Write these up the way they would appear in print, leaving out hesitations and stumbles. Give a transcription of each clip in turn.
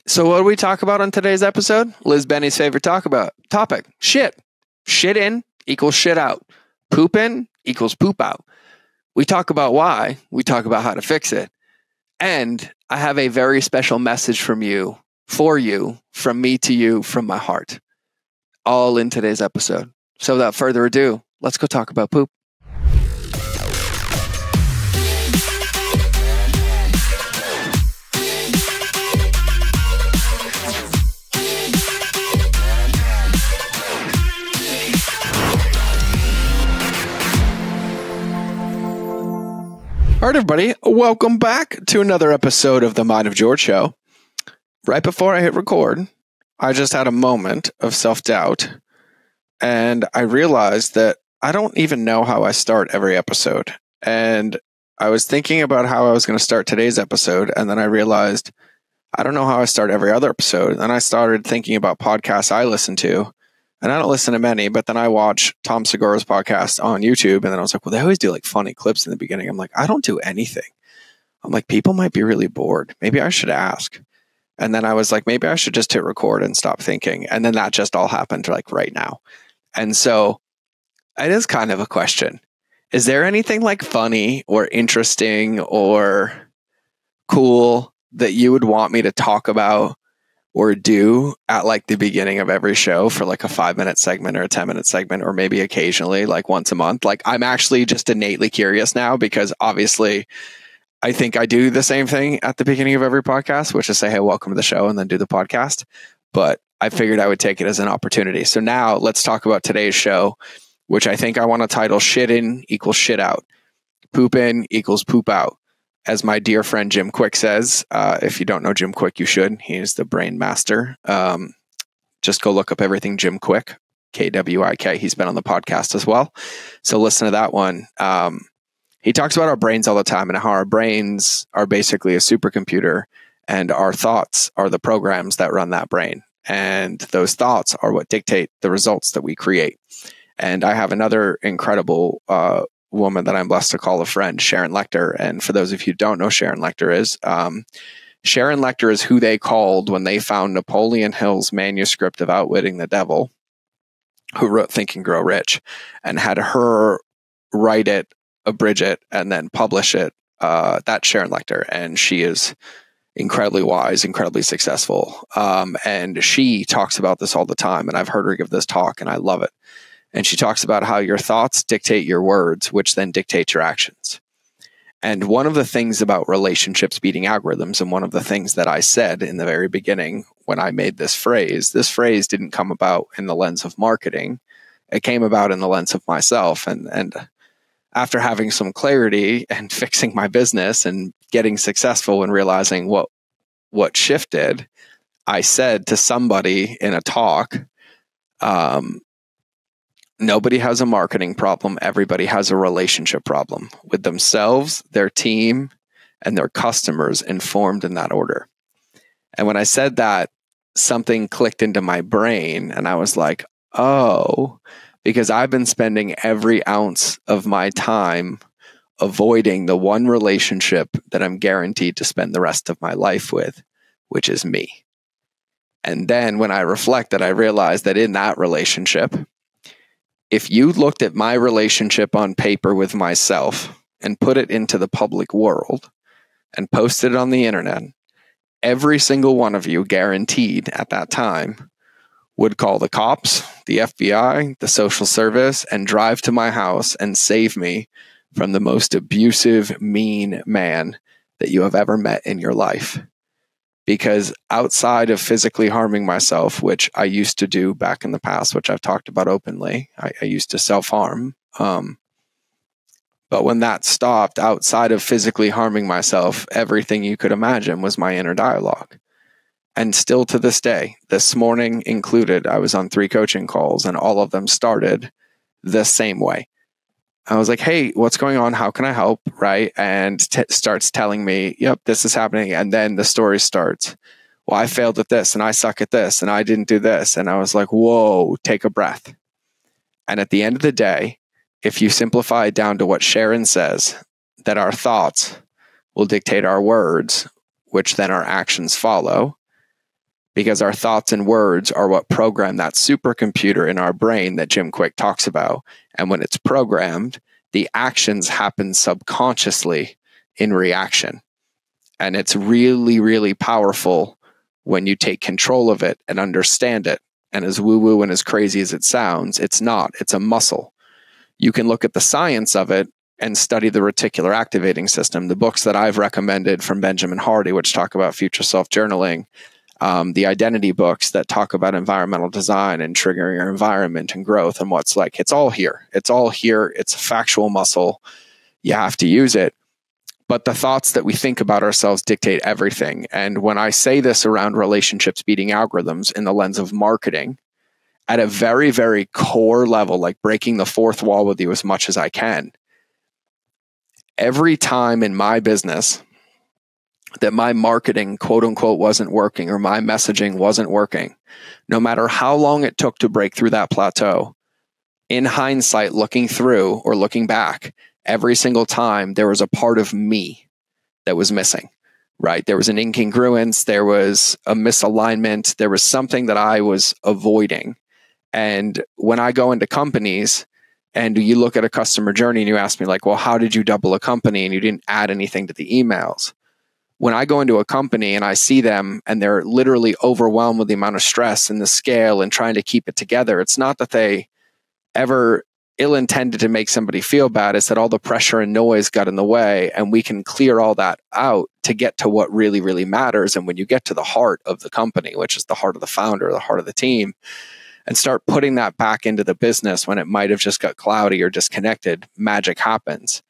So what do we talk about on today's episode? Liz Benny's favorite topic. Shit. Shit in equals shit out. Poop in equals poop out. We talk about why. We talk about how to fix it. And I have a very special message for you, from me to you, from my heart. All in today's episode. So without further ado, let's go talk about poop. All right, everybody, welcome back to another episode of the Mind of George Show. Right before I hit record, I just had a moment of self-doubt, and I realized that I don't even know how I start every episode. And I was thinking about how I was going to start today's episode, and then I realized I don't know how I start every other episode. And I started thinking about podcasts I listen to. And I don't listen to many, but then I watch Tom Segura's podcast on YouTube. And then I was like, well, they always do like funny clips in the beginning. I'm like, I don't do anything. I'm like, people might be really bored. Maybe I should ask. And then I was like, maybe I should just hit record and stop thinking. And then that just all happened like right now. And so it is kind of a question. Is there anything like funny or interesting or cool that you would want me to talk about or do at like the beginning of every show for like a 5-minute segment or a 10-minute segment, or maybe occasionally like once a month? Like, I'm actually just innately curious now, because obviously I think I do the same thing at the beginning of every podcast, which is say, hey, welcome to the show, and then do the podcast. But I figured I would take it as an opportunity. So now let's talk about today's show, which I think I want to title Shit In Equals Shit Out. Poop in equals poop out. As my dear friend Jim Quick says, if you don't know Jim Quick, you should. He's the brain master. Just go look up everything Jim Quick, Kwik. He's been on the podcast as well. So listen to that one. He talks about our brains all the time and how our brains are basically a supercomputer, and our thoughts are the programs that run that brain. And those thoughts are what dictate the results that we create. And I have another incredible woman that I'm blessed to call a friend, Sharon Lechter. And for those of you who don't know Sharon Lechter is, Sharon Lechter is who they called when they found Napoleon Hill's manuscript of Outwitting the Devil, who wrote Think and Grow Rich, and had her write it, abridge it, and then publish it. That's Sharon Lechter. And she is incredibly wise, incredibly successful. And she talks about this all the time. And I've heard her give this talk, and I love it. And she talks about how your thoughts dictate your words, which then dictate your actions. And one of the things about relationships beating algorithms, and one of the things that I said in the very beginning when I made this phrase didn't come about in the lens of marketing. It came about in the lens of myself. And after having some clarity and fixing my business and getting successful and realizing what shifted, I said to somebody in a talk, nobody has a marketing problem. Everybody has a relationship problem with themselves, their team, and their customers, informed in that order. And when I said that, something clicked into my brain, and I was like, oh, because I've been spending every ounce of my time avoiding the one relationship that I'm guaranteed to spend the rest of my life with, which is me. And then when I reflected, I realized that in that relationship, if you looked at my relationship on paper with myself and put it into the public world and posted it on the internet, every single one of you, guaranteed at that time, would call the cops, the FBI, the social service, and drive to my house and save me from the most abusive, mean man that you have ever met in your life. Because outside of physically harming myself, which I used to do back in the past, which I've talked about openly, I used to self-harm. But when that stopped, outside of physically harming myself, everything you could imagine was my inner dialogue. And still to this day, this morning included, I was on 3 coaching calls, and all of them started the same way. I was like, hey, what's going on? How can I help? Right. And starts telling me, yep, this is happening. And then the story starts. Well, I failed at this, and I suck at this, and I didn't do this. And I was like, whoa, take a breath. And at the end of the day, if you simplify it down to what Sharon says, that our thoughts will dictate our words, which then our actions follow, because our thoughts and words are what program that supercomputer in our brain that Jim Quick talks about. And when it's programmed, the actions happen subconsciously in reaction. And it's really, really powerful when you take control of it and understand it. And as woo-woo and as crazy as it sounds, it's not. It's a muscle. You can look at the science of it and study the reticular activating system. The books that I've recommended from Benjamin Hardy, which talk about future self-journaling, the identity books that talk about environmental design and triggering your environment and growth and what's like, it's all here. It's all here. It's a factual muscle. You have to use it. But the thoughts that we think about ourselves dictate everything. And when I say this around relationships beating algorithms in the lens of marketing, at a very, very core level, like breaking the fourth wall with you as much as I can, every time in my business that my marketing, quote unquote, wasn't working or my messaging wasn't working, no matter how long it took to break through that plateau, in hindsight, looking through or looking back, every single time there was a part of me that was missing, right? There was an incongruence, there was a misalignment, there was something that I was avoiding. And when I go into companies and you look at a customer journey and you ask me like, well, how did you double a company and you didn't add anything to the emails? When I go into a company and I see them and they're literally overwhelmed with the amount of stress and the scale and trying to keep it together, it's not that they ever ill-intended to make somebody feel bad. It's that all the pressure and noise got in the way, and we can clear all that out to get to what really, really matters. And when you get to the heart of the company, which is the heart of the founder, the heart of the team, and start putting that back into the business when it might have just got cloudy or disconnected, magic happens.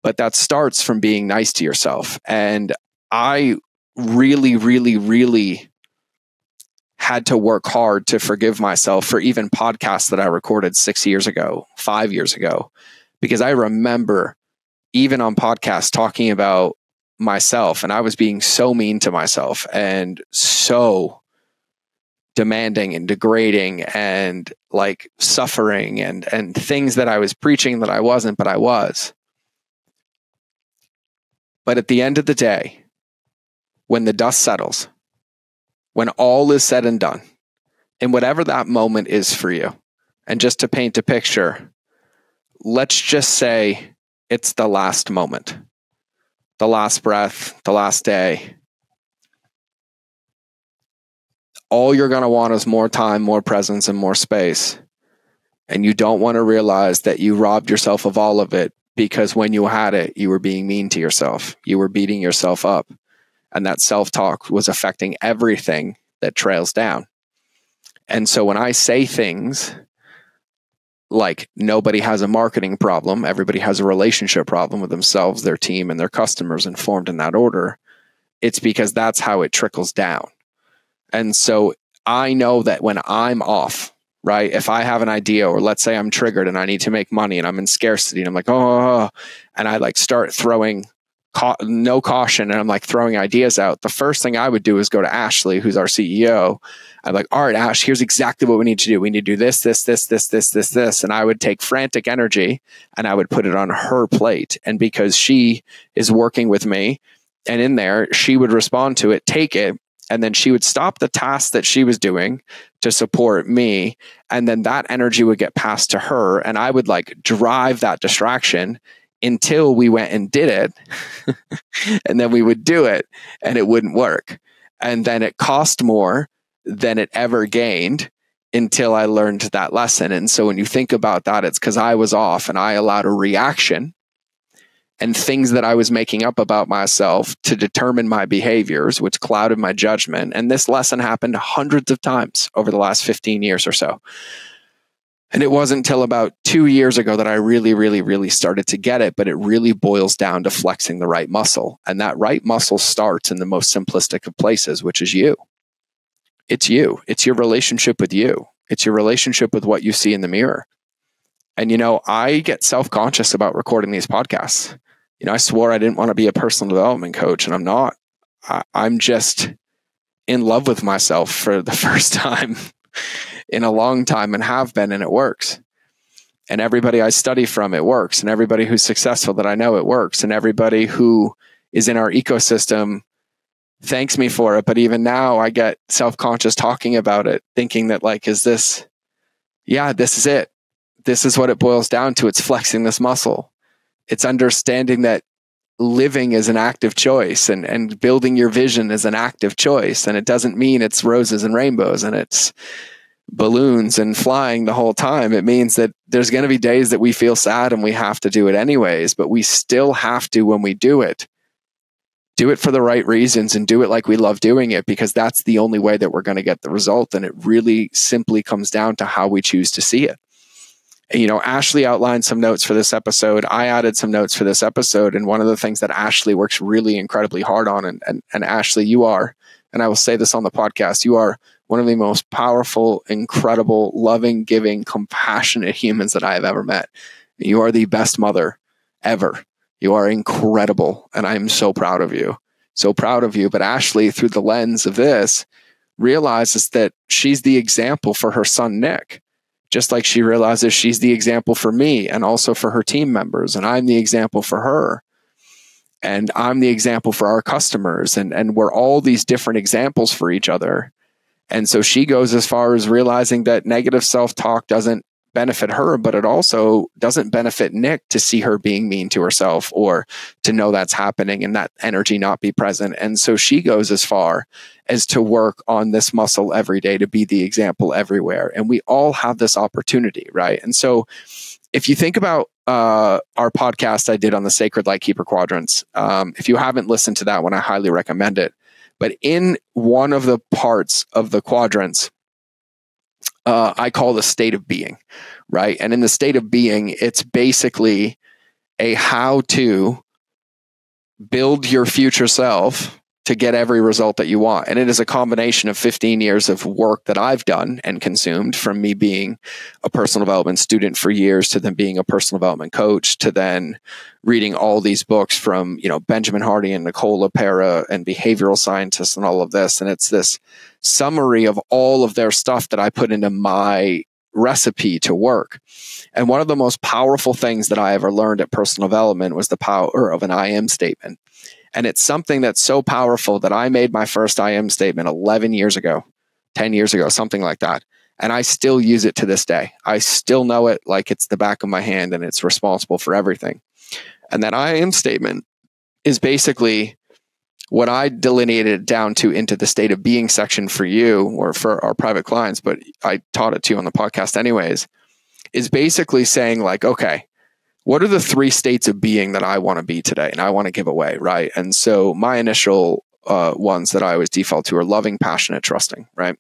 But that starts from being nice to yourself. And I really, really, really had to work hard to forgive myself for even podcasts that I recorded 6 years ago, 5 years ago, because I remember even on podcasts talking about myself, and I was being so mean to myself and so demanding and degrading and like suffering and things that I was preaching that I wasn't, but I was. But at the end of the day, when the dust settles, when all is said and done, and whatever that moment is for you, and just to paint a picture, let's just say it's the last moment, the last breath, the last day. All you're going to want is more time, more presence, and more space. And you don't want to realize that you robbed yourself of all of it because when you had it, you were being mean to yourself. You were beating yourself up. And that self-talk was affecting everything that trails down. And so when I say things like nobody has a marketing problem, everybody has a relationship problem with themselves, their team, and their customers, informed in that order, it's because that's how it trickles down. And so I know that when I'm off, right, if I have an idea, or let's say I'm triggered and I need to make money and I'm in scarcity and I'm like, oh, and I like start throwing no caution and I'm like throwing ideas out, the first thing I would do is go to Ashley, who's our CEO. I'm like, all right, Ash, here's exactly what we need to do. We need to do this, this, this, this, this, this, this. And I would take frantic energy and I would put it on her plate. And because she is working with me and in there, she would respond to it, take it, and then she would stop the task that she was doing to support me. And then that energy would get passed to her. And I would like drive that distraction until we went and did it. And then we would do it and it wouldn't work. And then it cost more than it ever gained until I learned that lesson. And so when you think about that, it's because I was off and I allowed a reaction and things that I was making up about myself to determine my behaviors, which clouded my judgment. And this lesson happened hundreds of times over the last 15 years or so. And it wasn't until about 2 years ago that I really, really, really started to get it. But it really boils down to flexing the right muscle. And that right muscle starts in the most simplistic of places, which is you. It's you. It's your relationship with you. It's your relationship with what you see in the mirror. And, you know, I get self-conscious about recording these podcasts. You know, I swore I didn't want to be a personal development coach, and I'm not. I'm just in love with myself for the first time in a long time, and have been, and it works. And everybody I study from, it works. And everybody who's successful that I know, it works. And everybody who is in our ecosystem thanks me for it. But even now I get self-conscious talking about it, thinking that like, this is it. This is what it boils down to. It's flexing this muscle. It's understanding that living is an active choice, and building your vision is an active choice. And it doesn't mean it's roses and rainbows and it's balloons and flying the whole time. It means that there's going to be days that we feel sad and we have to do it anyways, but we still have to, when we do it for the right reasons and do it like we love doing it, because that's the only way that we're going to get the result. And it really simply comes down to how we choose to see it. You know, Ashley outlined some notes for this episode. I added some notes for this episode. And one of the things that Ashley works really incredibly hard on, and Ashley, you are, and I will say this on the podcast, you are one of the most powerful, incredible, loving, giving, compassionate humans that I have ever met. You are the best mother ever. You are incredible. And I'm so proud of you. So proud of you. But Ashley, through the lens of this, realizes that she's the example for her son, Nick. Just like she realizes she's the example for me and also for her team members. And I'm the example for her. And I'm the example for our customers. And we're all these different examples for each other. And so she goes as far as realizing that negative self-talk doesn't benefit her, but it also doesn't benefit Nick to see her being mean to herself or to know that's happening and that energy not be present. And so she goes as far as to work on this muscle every day to be the example everywhere. And we all have this opportunity, right? And so if you think about our podcast I did on the Sacred Lightkeeper Quadrants, if you haven't listened to that one, I highly recommend it. But in one of the parts of the quadrants, I call the state of being, right? And in the state of being, it's basically a how to build your future self to get every result that you want. And it is a combination of 15 years of work that I've done and consumed, from me being a personal development student for years to then being a personal development coach to then reading all these books from, Benjamin Hardy and Nicole LePera and behavioral scientists and all of this. And it's this summary of all of their stuff that I put into my recipe to work. And one of the most powerful things that I ever learned at personal development was the power of an I am statement. And it's something that's so powerful that I made my first I am statement 11 years ago, 10 years ago, something like that. And I still use it to this day. I still know it like it's the back of my hand, and it's responsible for everything. And that I am statement is basically what I delineated down to into the state of being section for you or for our private clients, but I taught it to you on the podcast anyways, is basically saying like, okay, what are the 3 states of being that I want to be today and I want to give away, right? And so my initial ones that I always default to are loving, passionate, trusting, right?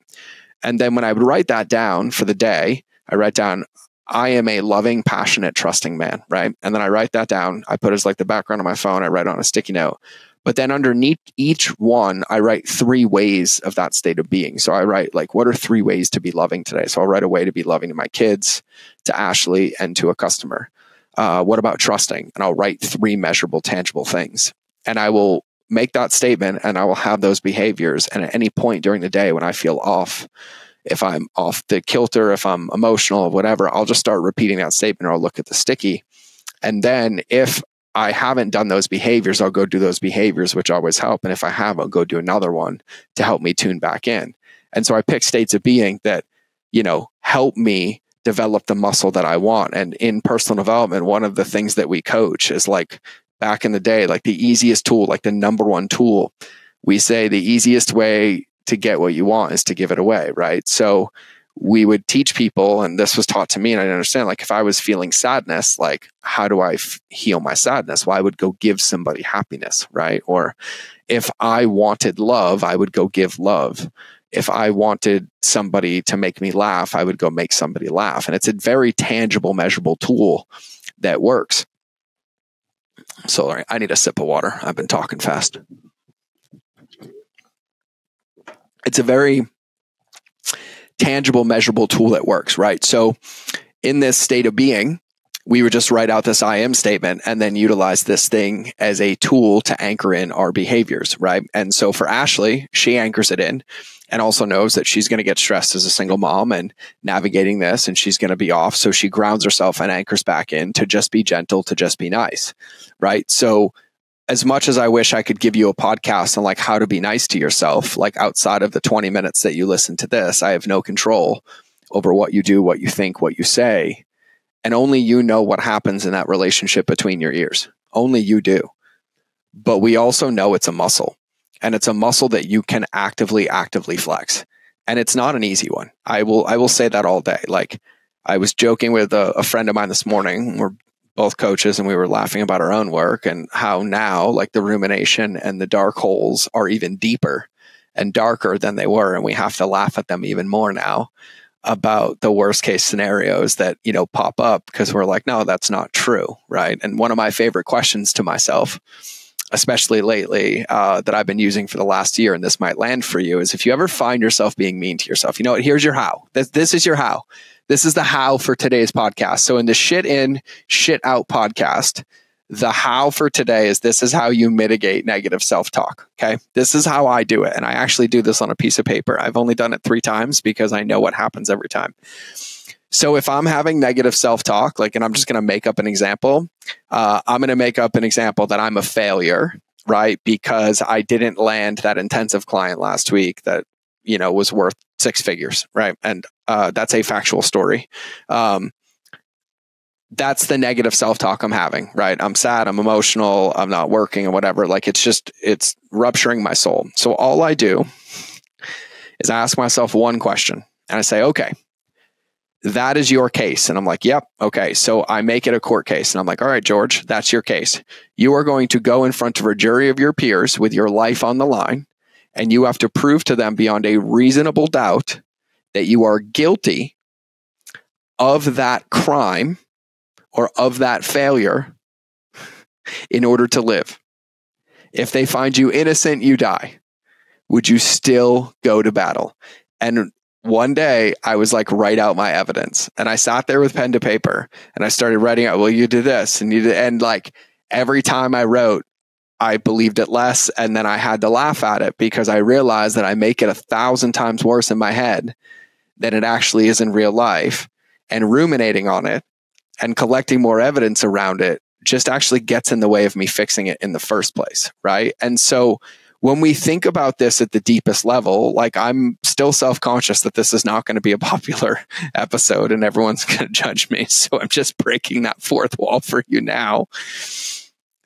And then when I would write that down for the day, I write down, I am a loving, passionate, trusting man, right? And then I write that down. I put it as like the background of my phone. I write it on a sticky note. But then underneath each one, I write 3 ways of that state of being. So I write like, what are 3 ways to be loving today? So I'll write a way to be loving to my kids, to Ashley, and to a customer. What about trusting? And I'll write 3 measurable, tangible things. And I will make that statement and I will have those behaviors. And at any point during the day when I feel off, if I'm off the kilter, if I'm emotional or whatever, I'll just start repeating that statement, or I'll look at the sticky. And then if I haven't done those behaviors, I'll go do those behaviors, which always help. And if I have, I'll go do another one to help me tune back in. And so I pick states of being that, help me develop the muscle that I want. And in personal development, one of the things that we coach is like back in the day, like the easiest tool, like the number one tool. We say the easiest way to get what you want is to give it away, right? So we would teach people, and this was taught to me, and I didn't understand, like if I was feeling sadness, like how do I heal my sadness? Well, I would go give somebody happiness, right? Or if I wanted love, I would go give love. If I wanted somebody to make me laugh, I would go make somebody laugh. And it's a very tangible, measurable tool that works. So I need a sip of water. I've been talking fast. It's a very tangible, measurable tool that works, right? So in this state of being, we would just write out this I am statement and then utilize this thing as a tool to anchor in our behaviors, right? And so for Ashley, she anchors it in and also knows that she's going to get stressed as a single mom and navigating this, and she's going to be off. So she grounds herself and anchors back in to just be gentle, to just be nice, right? So as much as I wish I could give you a podcast on like how to be nice to yourself, like outside of the 20 minutes that you listen to this, I have no control over what you do, what you think, what you say. And only you know what happens in that relationship between your ears. Only you do. But we also know it's a muscle, and it's a muscle that you can actively flex. And it's not an easy one. I will say that all day. Like, I was joking with a friend of mine this morning. We're both coaches, and we were laughing about our own work and how now, like, the rumination and the dark holes are even deeper and darker than they were. And we have to laugh at them even more now about the worst case scenarios that, you know, pop up, because we're like, no, that's not true. Right. And one of my favorite questions to myself, especially lately, that I've been using for the last year, and this might land for you, is if you ever find yourself being mean to yourself, you know what, here's your how. This is your how. This is the how for today's podcast. So in the shit in, shit out podcast, the how for today is this is how you mitigate negative self-talk. Okay. This is how I do it. And I actually do this on a piece of paper. I've only done it 3 times because I know what happens every time. So if I'm having negative self-talk, like, and I'm just going to make up an example, I'm going to make up an example that I'm a failure, right? Because I didn't land that intensive client last week that, you know, was worth 6 figures, right? And that's a factual story. That's the negative self-talk I'm having, right? I'm sad, I'm emotional, I'm not working or whatever. Like, it's rupturing my soul. So all I do is I ask myself one question, and I say, okay, that is your case. And I'm like, yep. Okay. So I make it a court case, and I'm like, all right, George, that's your case. You are going to go in front of a jury of your peers with your life on the line, and you have to prove to them beyond a reasonable doubt that you are guilty of that crime or of that failure in order to live. If they find you innocent, you die. Would you still go to battle? And one day I was like, write out my evidence. And I sat there with pen to paper, and I started writing out, well, you did this and you did, and like every time I wrote, I believed it less. And then I had to laugh at it because I realized that I make it 1,000 times worse in my head than it actually is in real life. And ruminating on it and collecting more evidence around it just actually gets in the way of me fixing it in the first place, right? And so when we think about this at the deepest level, like, I'm still self-conscious that this is not going to be a popular episode and everyone's going to judge me. So I'm just breaking that fourth wall for you now.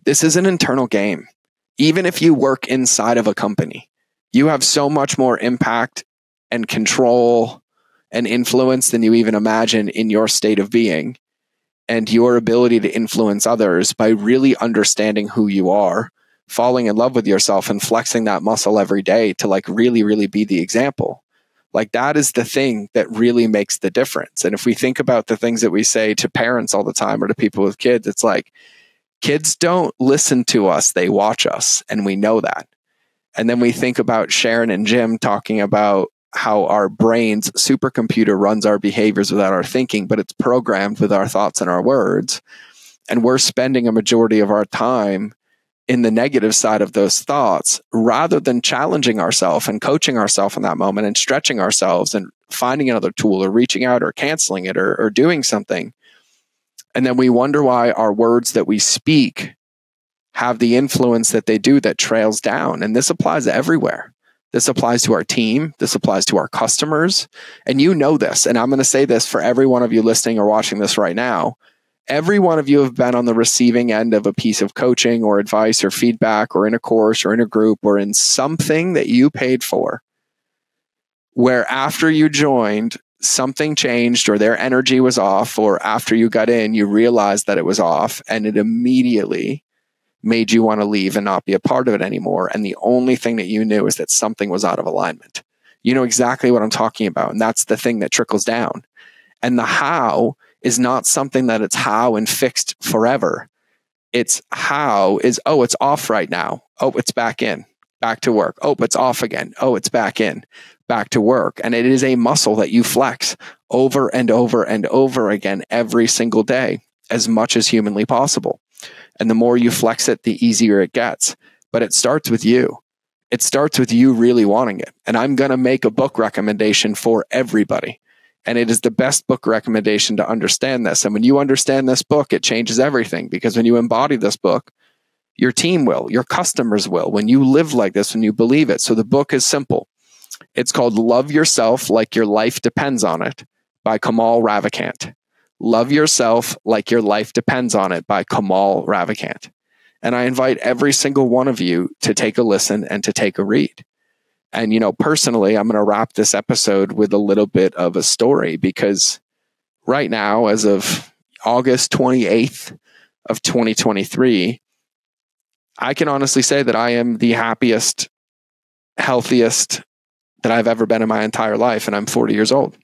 This is an internal game. Even if you work inside of a company, you have so much more impact and control and influence than you even imagine in your state of being, and your ability to influence others by really understanding who you are, falling in love with yourself, and flexing that muscle every day to like really be the example. Like, that is the thing that really makes the difference. And if we think about the things that we say to parents all the time or to people with kids, it's like, kids don't listen to us, they watch us, and we know that. And then we think about Sharon and Jim talking about how our brain's supercomputer runs our behaviors without our thinking, but it's programmed with our thoughts and our words. And we're spending a majority of our time in the negative side of those thoughts, rather than challenging ourselves and coaching ourselves in that moment and stretching ourselves and finding another tool or reaching out or canceling it or doing something. And then we wonder why our words that we speak have the influence that they do that trails down. And this applies everywhere. This applies to our team. This applies to our customers. And you know this. And I'm going to say this for every one of you listening or watching this right now. Every one of you have been on the receiving end of a piece of coaching or advice or feedback, or in a course or in a group or in something that you paid for, where after you joined, something changed or their energy was off, or after you got in, you realized that it was off, and it immediately made you want to leave and not be a part of it anymore. And the only thing that you knew is that something was out of alignment. You know exactly what I'm talking about. And that's the thing that trickles down. And the how is not something that it's how and fixed forever. It's how is, oh, it's off right now. Oh, it's back in, back to work. Oh, it's off again. Oh, it's back in, back to work. And it is a muscle that you flex over and over and over again every single day, as much as humanly possible. And the more you flex it, the easier it gets. But it starts with you. It starts with you really wanting it. And I'm going to make a book recommendation for everybody. And it is the best book recommendation to understand this. And when you understand this book, it changes everything. Because when you embody this book, Your team will. Your customers will. When you live like this, when you believe it. So the book is simple. It's called Love Yourself Like Your Life Depends on It by Kamal Ravikant. Love Yourself Like Your Life Depends on It by Kamal Ravikant. And I invite every single one of you to take a listen and to take a read. And, personally, I'm going to wrap this episode with a little bit of a story, because right now, as of August 28th of 2023, I can honestly say that I am the happiest, healthiest that I've ever been in my entire life, and I'm 40 years old.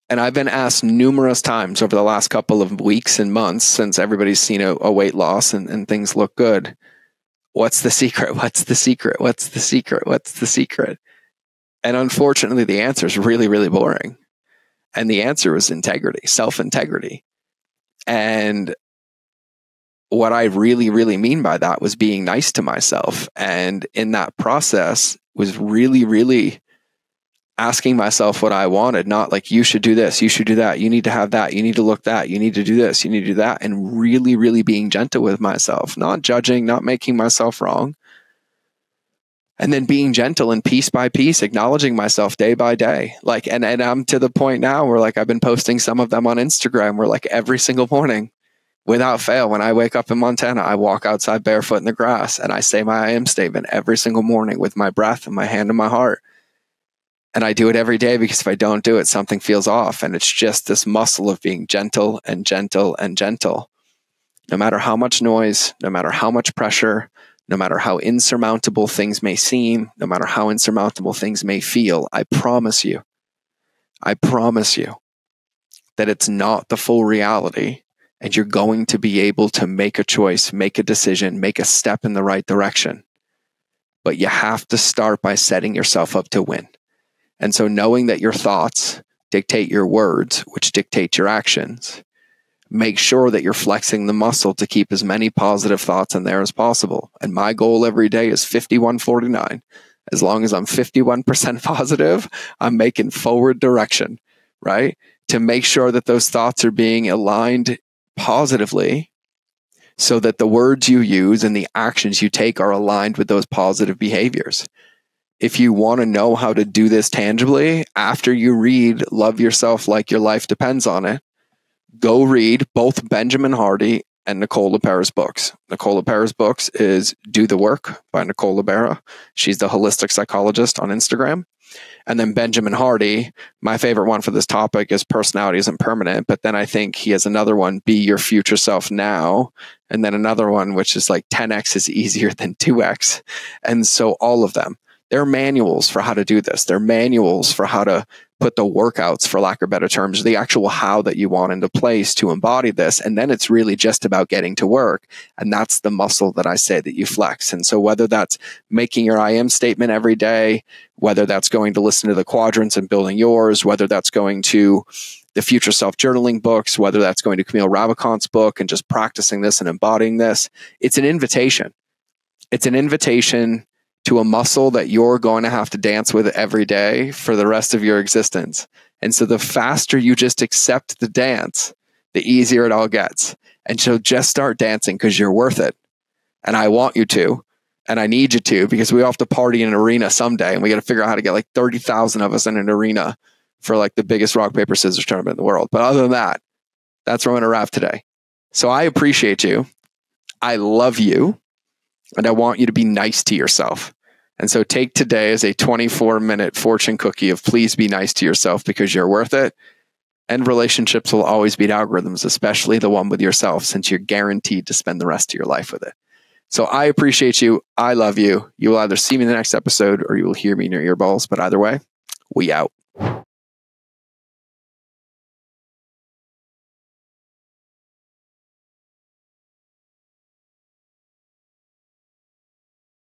And I've been asked numerous times over the last couple of weeks and months, since everybody's seen a weight loss and things look good, what's the secret? What's the secret? What's the secret? What's the secret? And unfortunately, the answer is really, really boring. And the answer was integrity, self-integrity. And what I really, really mean by that was being nice to myself. And in that process was really, really asking myself what I wanted, not like, you should do this, you should do that, you need to have that, you need to look that, you need to do this, you need to do that, and really, really being gentle with myself, not judging, not making myself wrong. And then being gentle and piece by piece, acknowledging myself day by day. And I'm to the point now where I've been posting some of them on Instagram where every single morning, without fail, when I wake up in Montana, I walk outside barefoot in the grass and I say my I am statement every single morning with my breath and my hand in my heart. And I do it every day, because if I don't do it, something feels off. And it's just this muscle of being gentle and gentle and gentle. No matter how much noise, no matter how much pressure, no matter how insurmountable things may seem, no matter how insurmountable things may feel, I promise you that it's not the full reality. And you're going to be able to make a choice, make a decision, make a step in the right direction. But you have to start by setting yourself up to win. And so knowing that your thoughts dictate your words, which dictate your actions, make sure that you're flexing the muscle to keep as many positive thoughts in there as possible. And my goal every day is 51-49. As long as I'm 51% positive, I'm making forward direction, right? To make sure that those thoughts are being aligned positively, so that the words you use and the actions you take are aligned with those positive behaviors. If you want to know how to do this tangibly, after you read Love Yourself Like Your Life Depends on It, go read both Benjamin Hardy and Nicole LePera's books. Nicole LePera's books is Do the Work by Nicole LePera. She's the holistic psychologist on Instagram. And then Benjamin Hardy, my favorite one for this topic is Personality Isn't Permanent. But then I think he has another one, Be Your Future Self Now. And then another one, which is 10x is easier than 2x. And so all of them, they're manuals for how to do this. They're manuals for how to put the workouts, for lack of better terms, the actual how that you want into place to embody this. And then it's really just about getting to work. And that's the muscle that I say that you flex. And so whether that's making your I am statement every day, whether that's going to listen to the quadrants and building yours, whether that's going to the Future Self Journaling books, whether that's going to Camille Ravikant's book and just practicing this and embodying this, it's an invitation. It's an invitation to a muscle that you're going to have to dance with every day for the rest of your existence. And so the faster you just accept the dance, the easier it all gets. And so just start dancing, because you're worth it. And I want you to, and I need you to, because we all have to party in an arena someday, and we got to figure out how to get 30,000 of us in an arena for the biggest rock, paper, scissors tournament in the world. But other than that, that's where I'm going to wrap today. So I appreciate you. I love you. And I want you to be nice to yourself. And so take today as a 24-minute fortune cookie of please be nice to yourself, because you're worth it. And relationships will always beat algorithms, especially the one with yourself, since you're guaranteed to spend the rest of your life with it. So I appreciate you. I love you. You will either see me in the next episode or you will hear me in your earballs. But either way, we out.